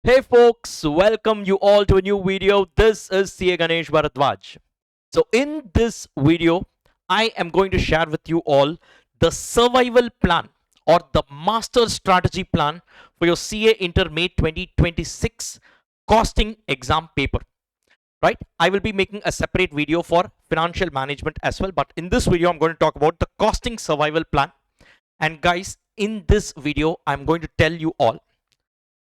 Hey folks, welcome you all to a new video. This is CA Ganesh Bharadwaj. So in this video, I am going to share with you all the survival plan or the master strategy plan for your CA Inter May 2026 costing exam paper. Right? I will be making a separate video for financial management as well, but in this video, I'm going to talk about the costing survival plan. And guys, in this video, I'm going to tell you all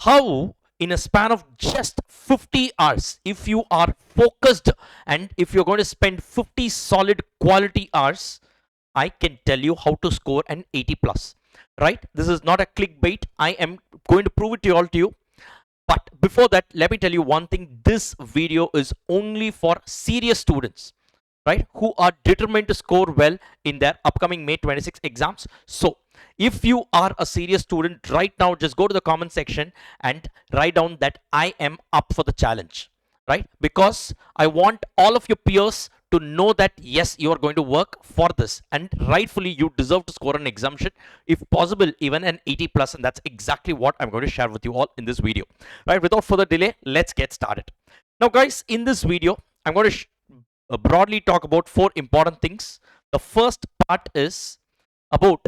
how in a span of just 50 hours, if you are focused and if you're going to spend 50 solid quality hours, I can tell you how to score an 80 plus. Right? This is not a clickbait. I am going to prove it to you. But before that, let me tell you one thing. This video is only for serious students, right, who are determined to score well in their upcoming May 26 exams. So if you are a serious student right now, just go to the comment section and write down that I am up for the challenge, right? Because I want all of your peers to know that yes, you are going to work for this, and rightfully you deserve to score an exemption, if possible even an 80 plus, and that's exactly what I'm going to share with you all in this video. Right, without further delay, let's get started. Now guys, in this video I'm going to broadly talk about 4 important things. The first part is about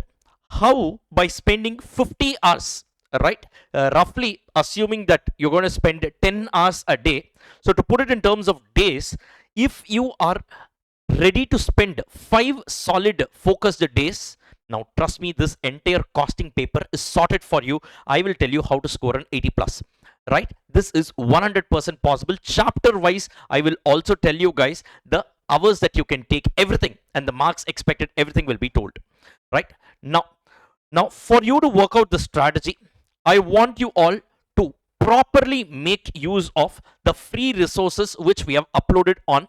how by spending 50 hours, right, roughly assuming that you're going to spend 10 hours a day. So to put it in terms of days, if you are ready to spend 5 solid focused days, now trust me, this entire costing paper is sorted for you. I will tell you how to score an 80 plus. Right, this is 100% possible. Chapter wise, I will also tell you guys the hours that you can take, everything, and the marks expected, everything will be told. Right, now for you to work out the strategy, I want you all to properly make use of the free resources which we have uploaded on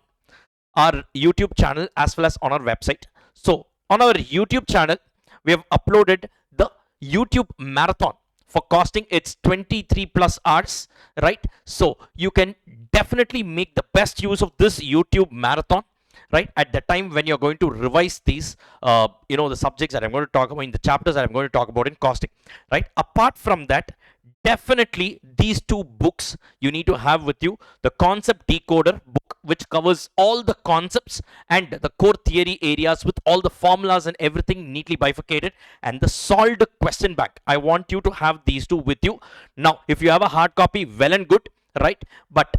our YouTube channel as well as on our website. So on our YouTube channel, we have uploaded the YouTube marathon for costing. It's 23 plus hours, right? So you can definitely make the best use of this YouTube marathon, right, at the time when you're going to revise these the subjects that I'm going to talk about in the chapters that I'm going to talk about in costing. Right, apart from that, definitely these 2 books you need to have with you: the concept decoder book, which covers all the concepts and the core theory areas with all the formulas and everything neatly bifurcated, and the solved question bank. I want you to have these 2 with you. Now if you have a hard copy, well and good, right, but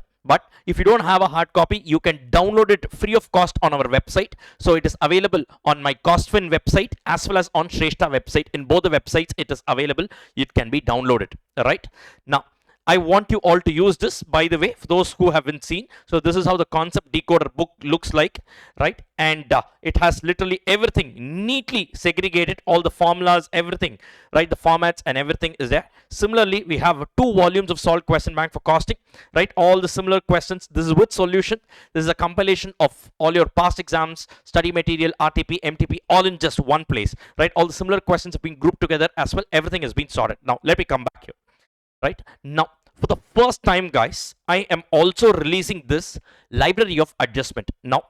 if you don't have a hard copy, you can download it free of cost on our website. So it is available on my Costfin website as well as on Shrestha website. In both the websites it is available. It can be downloaded. Right, now I want you all to use this, by the way, for those who haven't seen. So this is how the concept decoder book looks like, right? And it has literally everything neatly segregated, all the formulas, everything, right? The formats and everything is there. Similarly, we have 2 volumes of solved question bank for costing, right? All the similar questions. This is with solution. This is a compilation of all your past exams, study material, RTP, MTP, all in just one place, right? All the similar questions have been grouped together as well. Everything has been sorted. Now let me come back here. Right, now for the first time, guys, I am also releasing this library of adjustment. Now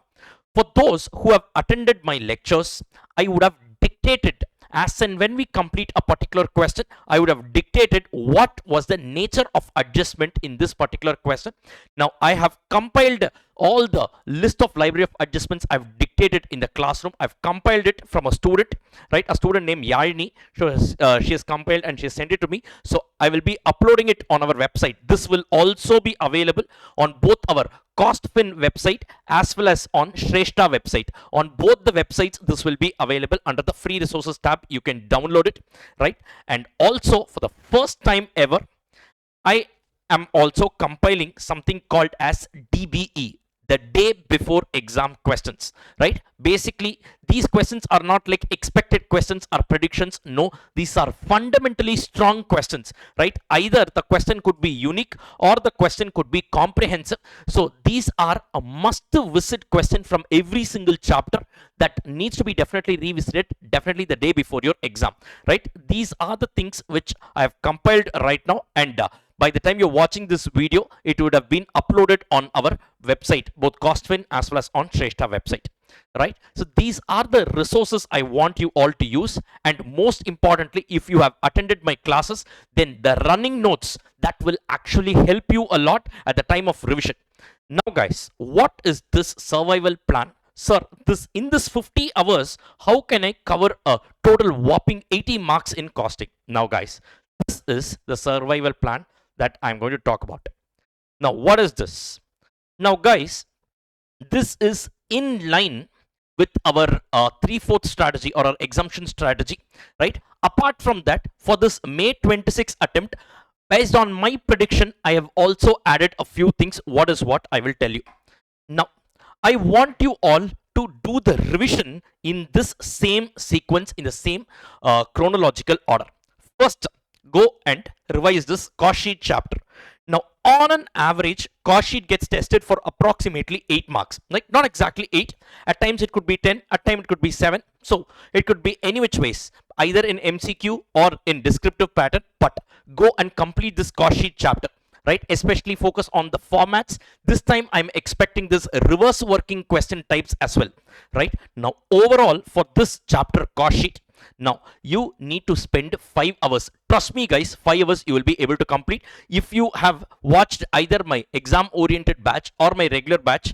for those who have attended my lectures, I would have dictated, as and when we complete a particular question, I would have dictated what was the nature of adjustment in this particular question. Now I have compiled all the list of library of adjustments I've dictated in the classroom. I've compiled it from a student, right, a student named Yalini. She has compiled and she has sent it to me. So I will be uploading it on our website. This will also be available on both our Costfin website as well as on Shrestha website. On both the websites, this will be available under the free resources tab. You can download it, right? And also, for the first time ever, I am also compiling something called as DBE, the day before exam questions. Right, basically these questions are not like expected questions or predictions. No, these are fundamentally strong questions. Right, either the question could be unique or the question could be comprehensive. So these are a must visit question from every single chapter that needs to be definitely revisited, definitely the day before your exam. Right, these are the things which I have compiled right now, and by the time you're watching this video, it would have been uploaded on our website, both Costfin as well as on Shrestha website. right? So these are the resources I want you all to use. And most importantly, if you have attended my classes, then the running notes that will actually help you a lot at the time of revision. Now guys, what is this survival plan? Sir, in this 50 hours, how can I cover a total whopping 80 marks in costing? Now guys, this is the survival plan that I'm going to talk about. Now what is this? Now guys, this is in line with our 3/4 strategy or our exemption strategy, right? Apart from that, for this May 26 attempt, based on my prediction, I have also added a few things. What is what I will tell you. Now, I want you all to do the revision in this same sequence, in the same chronological order. First, go and revise this cost sheet chapter. Now, on an average, cost sheet gets tested for approximately 8 marks. Like, not exactly 8. At times it could be 10, at times it could be 7. So, it could be any which ways, either in MCQ or in descriptive pattern. But go and complete this cost sheet chapter, right? Especially focus on the formats. This time I'm expecting this reverse working question types as well, right? Now, overall for this chapter cost sheet, now you need to spend 5 hours. Trust me guys, 5 hours you will be able to complete. If you have watched either my exam oriented batch or my regular batch,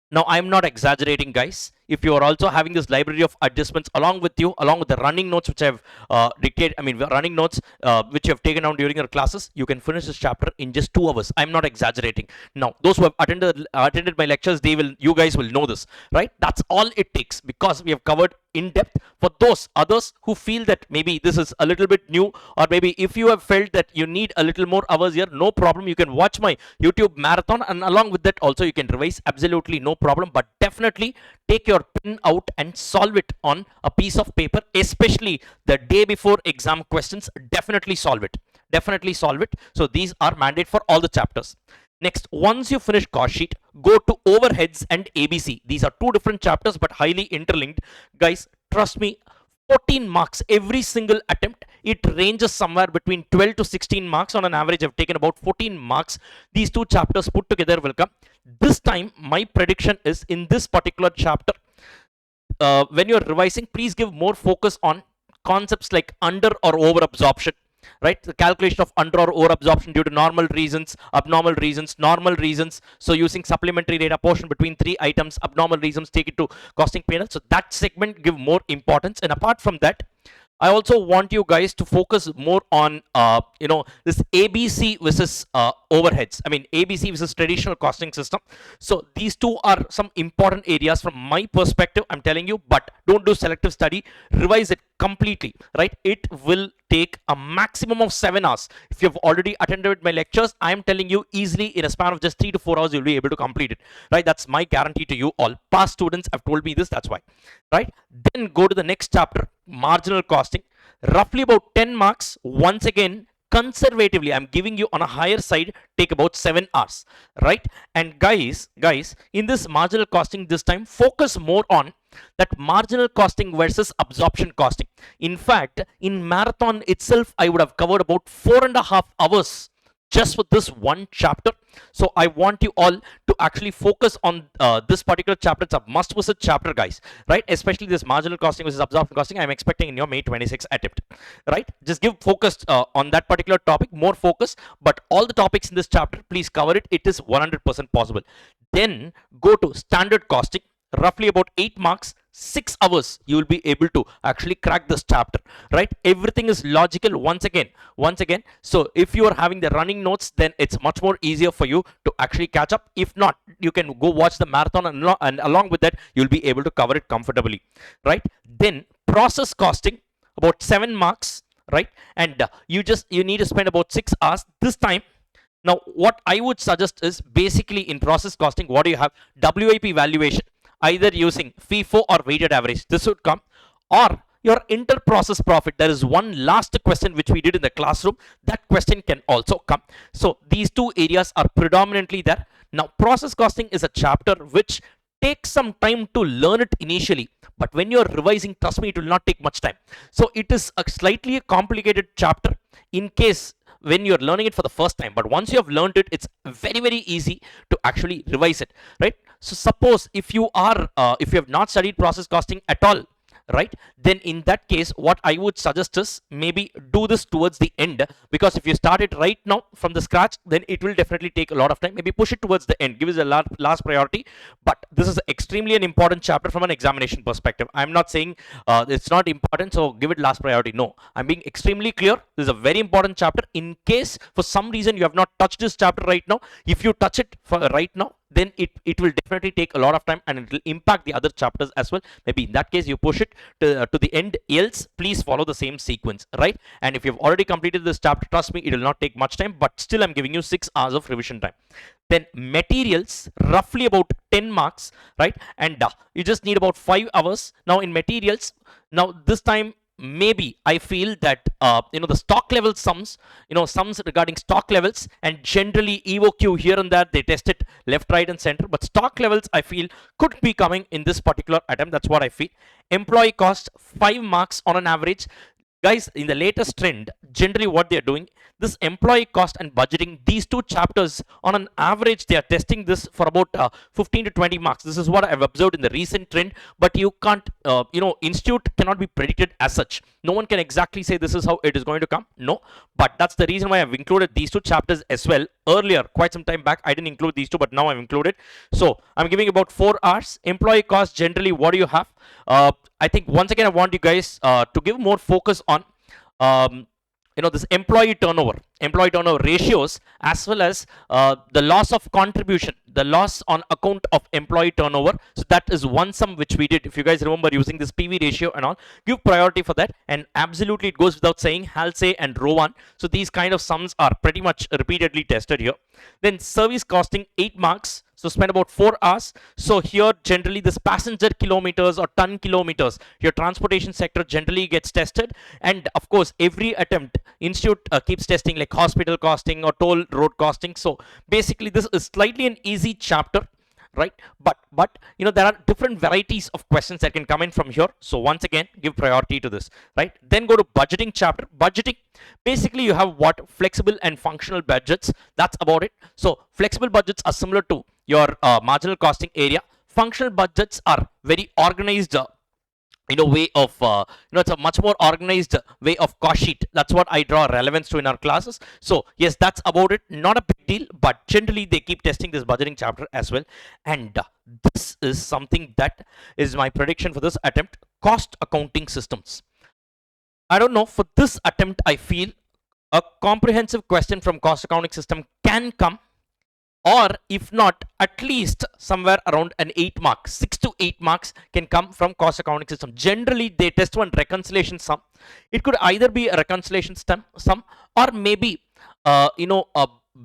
now I'm not exaggerating guys, if you are also having this library of adjustments along with you, along with the running notes which I have running notes which you have taken down during your classes, you can finish this chapter in just 2 hours. I'm not exaggerating. Now those who have attended my lectures, you guys will know this, right? That's all it takes, because we have covered in depth. For those others who feel that maybe this is a little bit new, or maybe if you have felt that you need a little more hours here, no problem, you can watch my YouTube marathon, and along with that also you can revise, absolutely no problem. But definitely take your pen out and solve it on a piece of paper, especially the day before exam questions. Definitely solve it, definitely solve it. So these are mandate for all the chapters. Next, once you finish cost sheet, go to overheads and ABC. These are two different chapters but highly interlinked. Guys, trust me, 14 marks every single attempt. It ranges somewhere between 12 to 16 marks. On an average, I've taken about 14 marks. These two chapters put together will come. This time, my prediction is in this particular chapter, when you're revising, please give more focus on concepts like under or over absorption, right? The calculation of under or over absorption due to normal reasons, abnormal reasons, normal reasons. So using supplementary data portion between 3 items, abnormal reasons, take it to costing P&L. So that segment give more importance. And apart from that, I also want you guys to focus more on, this ABC versus overheads. I mean, ABC versus traditional costing system. So these two are some important areas from my perspective, I'm telling you, but don't do selective study. Revise it completely, right? It will take a maximum of 7 hours. If you've already attended my lectures, I'm telling you, easily in a span of just 3 to 4 hours, you'll be able to complete it, right? That's my guarantee to you all. Past students have told me this, that's why, right? Then go to the next chapter, marginal costing, roughly about 10 marks. Once again, conservatively, I'm giving you on a higher side, take about 7 hours, right? And guys, in this marginal costing this time, focus more on that marginal costing versus absorption costing. In fact, in marathon itself, I would have covered about 4.5 hours just for this one chapter. So I want you all to actually focus on this particular chapter. It's a must visit chapter, guys, right? Especially this marginal costing versus absorption costing, I'm expecting in your May 26 attempt, right? Just give focus on that particular topic, more focus. But all the topics in this chapter, please cover it. It is 100% possible. Then go to standard costing, roughly about 8 marks, 6 hours. You will be able to actually crack this chapter, right? Everything is logical once again. So if you are having the running notes, then it's much more easier for you to actually catch up. If not, you can go watch the marathon, and along with that, you'll be able to cover it comfortably, right? Then process costing, about 7 marks, right? And you need to spend about 6 hours this time. Now, what I would suggest is, basically in process costing, what do you have? WIP valuation, either using FIFO or weighted average. This would come, or your inter-process profit. There is one last question which we did in the classroom. That question can also come. So these two areas are predominantly there. Now, process costing is a chapter which takes some time to learn it initially, but when you're revising, trust me, it will not take much time. So it is a slightly complicated chapter. In case when you're learning it for the first time, but once you have learned it, it's very, very easy to actually revise it, right? So suppose if you are if you have not studied process costing at all, right, then in that case what I would suggest is maybe do this towards the end, because if you start it right now from the scratch, then it will definitely take a lot of time. Maybe push it towards the end, give it a last priority. But this is extremely an important chapter from an examination perspective. I'm not saying it's not important, so give it last priority. No, I'm being extremely clear. This is a very important chapter. In case for some reason you have not touched this chapter right now, if you touch it for right now, then it will definitely take a lot of time and it will impact the other chapters as well. Maybe in that case you push it to the end, else please follow the same sequence, right? And if you've already completed this chapter, trust me, it will not take much time, but still I'm giving you 6 hours of revision time. Then materials, roughly about 10 marks, right? And you just need about 5 hours. Now in materials, now this time maybe I feel that the stock level sums, sums regarding stock levels, and generally EOQ here and there they test it left, right, and center. But stock levels I feel could be coming in this particular attempt. That's what I feel. Employee cost, 5 marks on an average. Guys, in the latest trend, generally what they are doing, this employee cost and budgeting, these two chapters on an average they are testing this for about 15 to 20 marks. This is what I've observed in the recent trend. But you can't, institute cannot be predicted as such. No one can exactly say this is how it is going to come. No, but that's the reason why I've included these two chapters as well. Earlier, quite some time back, I didn't include these two, but now I've included. So I'm giving about 4 hours. Employee cost, generally what do you have? I think once again I want you guys to give more focus on this employee turnover ratios, as well as the loss of contribution, the loss on account of employee turnover. So that is one sum which we did, if you guys remember, using this PV ratio and all. Give priority for that, and absolutely it goes without saying Halsey and Rowan. So these kind of sums are pretty much repeatedly tested here. Then service costing, 8 marks. So spend about 4 hours. So here generally this passenger kilometers or ton kilometers, your transportation sector generally gets tested. And of course every attempt institute keeps testing like hospital costing or toll road costing. So basically this is slightly an easy chapter, right? But there are different varieties of questions that can come in from here. So once again, give priority to this, right? Then go to budgeting chapter. Budgeting, basically you have what? Flexible and functional budgets. That's about it. So flexible budgets are similar to your marginal costing area. Functional budgets are very organized way of it's a much more organized way of cost sheet. That's what I draw relevance to in our classes. So yes, that's about it. Not a big deal, but generally they keep testing this budgeting chapter as well. And this is something that is my prediction for this attempt. Cost accounting systems. I don't know, for this attempt I feel a comprehensive question from cost accounting system can come, or if not, at least somewhere around an 8 marks, 6 to 8 marks can come from cost accounting system. Generally they test one reconciliation sum. It could either be a reconciliation sum, or maybe a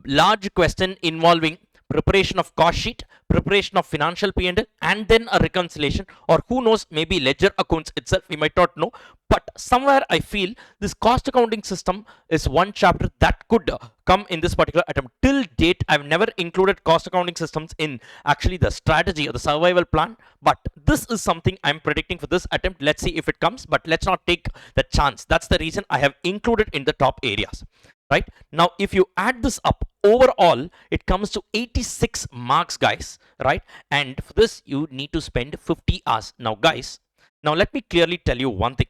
large question involving preparation of cost sheet, preparation of financial P&L, and then a reconciliation, or who knows, maybe ledger accounts itself, we might not know. But somewhere I feel this cost accounting system is one chapter that could come in this particular attempt. Till date I've never included cost accounting systems in actually the strategy or the survival plan, but this is something I'm predicting for this attempt. Let's see if it comes, but let's not take the chance. That's the reason I have included in the top areas. Right now, if you add this up, overall it comes to 86 marks, guys, right? And for this you need to spend 50 hours. Now guys, now let me clearly tell you one thing.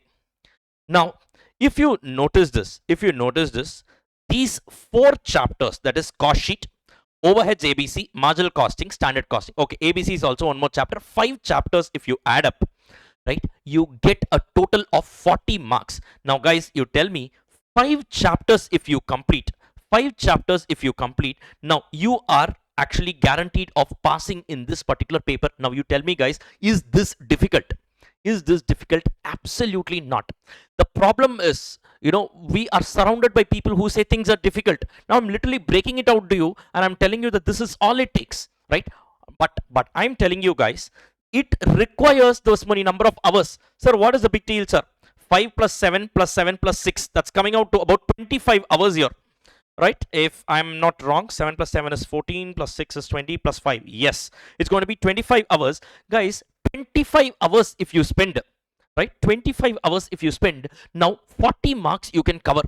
Now if you notice this, these 4 chapters, that is cost sheet, overheads ABC, marginal costing, standard costing. Okay, ABC is also one more chapter. 5 chapters if you add up, right, you get a total of 40 marks. Now guys, you tell me, 5 chapters if you complete, now you are actually guaranteed of passing in this particular paper. Now you tell me guys, is this difficult? Absolutely not. The problem is, we are surrounded by people who say things are difficult. Now I'm literally breaking it out to you and I'm telling you that this is all it takes, right? But I'm telling you guys, it requires those many number of hours. Sir, what is the big deal, sir? 5 plus 7 plus 7 plus 6, that's coming out to about 25 hours here, right? If I'm not wrong, 7 plus 7 is 14, plus 6 is 20, plus 5. Yes, it's going to be 25 hours. Guys, 25 hours if you spend, right? 25 hours if you spend, now 40 marks you can cover.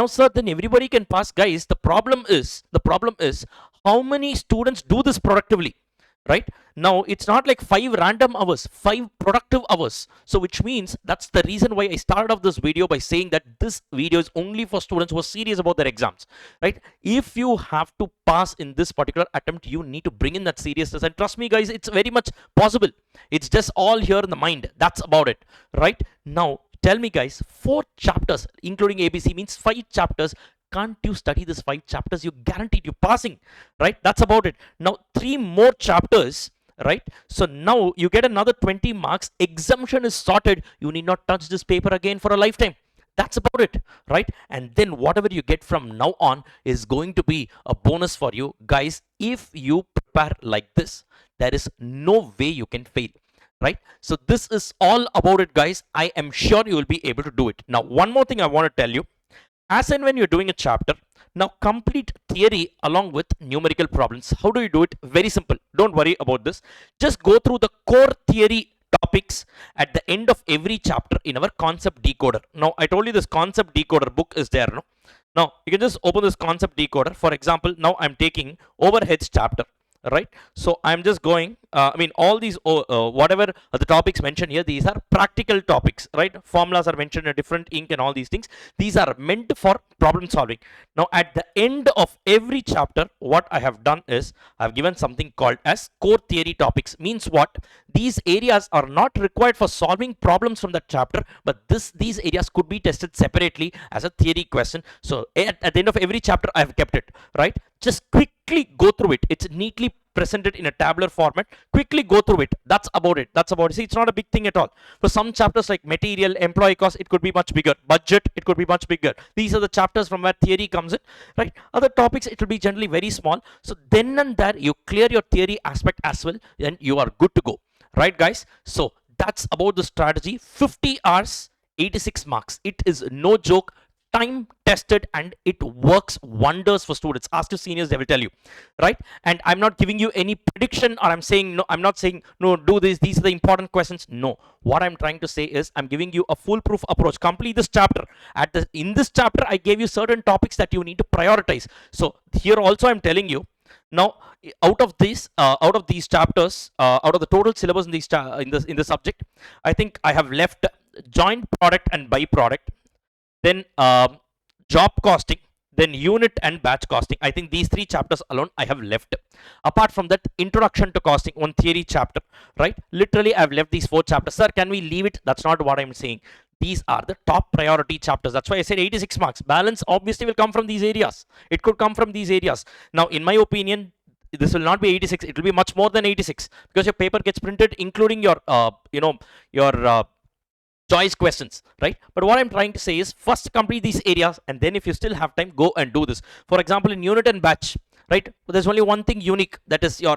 Now sir, then everybody can pass. Guys, the problem is how many students do this productively, right? Now it's not like 5 random hours, 5 productive hours. So which means that's the reason why I started off this video by saying that this video is only for students who are serious about their exams, right? If you have to pass in this particular attempt, you need to bring in that seriousness, and trust me guys, it's very much possible. It's just all here in the mind. That's about it, right? Now tell me guys, 4 chapters including ABC means 5 chapters. Can't you study this 5 chapters? You guaranteed you passing, right? That's about it. Now 3 more chapters, right? So now you get another 20 marks. Exemption is sorted. You need not touch this paper again for a lifetime. That's about it, right? And then whatever you get from now on is going to be a bonus for you guys. If you prepare like this, there is no way you can fail, right? So this is all about it guys. I am sure you will be able to do it. Now one more thing I want to tell you, as and when you're doing a chapter, now complete theory along with numerical problems. How do you do it? Very simple. Don't worry about this. Just go through the core theory topics at the end of every chapter in our concept decoder. Now I told you this concept decoder book is there, no? Now you can just open this concept decoder. For example, now I'm taking overheads chapter, right? So I'm just going, I mean all these whatever the topics mentioned here, these are practical topics, right? Formulas are mentioned in a different ink and all these things. These are meant for problem solving. Now at the end of every chapter, what I have done is I've given something called as core theory topics. Means what? These areas are not required for solving problems from that chapter, but these areas could be tested separately as a theory question. So at the end of every chapter I have kept it, right? Just quickly go through it. It's neatly presented in a tabular format. Quickly go through it. That's about it. That's about it. See, it's not a big thing at all. For some chapters like material, employee cost, it could be much bigger. Budget, it could be much bigger. These are the chapters from where theory comes in, right? Other topics, it will be generally very small. So then and there, you clear your theory aspect as well, then you are good to go, right guys? So that's about the strategy. 50 hours, 86 marks. It is no joke. Time tested, and it works wonders for students. Ask your seniors, they will tell you, right? And I'm not giving you any prediction, or I'm saying no, I'm not saying no, do this, these are the important questions. No, what I'm trying to say is I'm giving you a foolproof approach. Complete this chapter. In this chapter I gave you certain topics that you need to prioritize. So here also I'm telling you, now out of these chapters, out of the total syllabus in this subject, I think I have left joint product and byproduct, then job costing, then unit and batch costing. I think these 3 chapters alone I have left. Apart from that, introduction to costing, one theory chapter, right? Literally I've left these 4 chapters. Sir, can we leave it? That's not what I'm saying. These are the top priority chapters. That's why I said 86 marks. Balance obviously will come from these areas. It could come from these areas. Now in my opinion, this will not be 86, it will be much more than 86, because your paper gets printed including your your choice questions, right? But what I'm trying to say is first complete these areas, and then if you still have time, go and do this. For example, in unit and batch, right, there's only one thing unique, that is your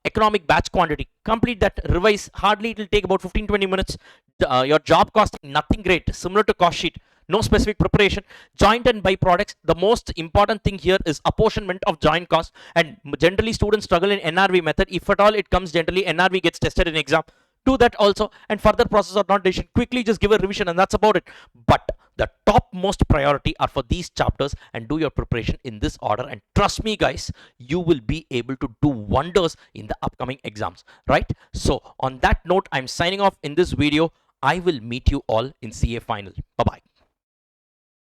economic batch quantity. Complete that, revise. Hardly it will take about 15-20 minutes. Your job costing, nothing great, similar to cost sheet, no specific preparation. Joint and byproducts, the most important thing here is apportionment of joint cost, and generally students struggle in NRV method. If at all it comes, generally NRV gets tested in exam. Do that also, and further process or not decision, quickly just give a revision, and that's about it. But the topmost priority are for these chapters, and do your preparation in this order, and trust me guys, you will be able to do wonders in the upcoming exams, right? So on that note, I'm signing off in this video. I will meet you all in CA final. Bye bye.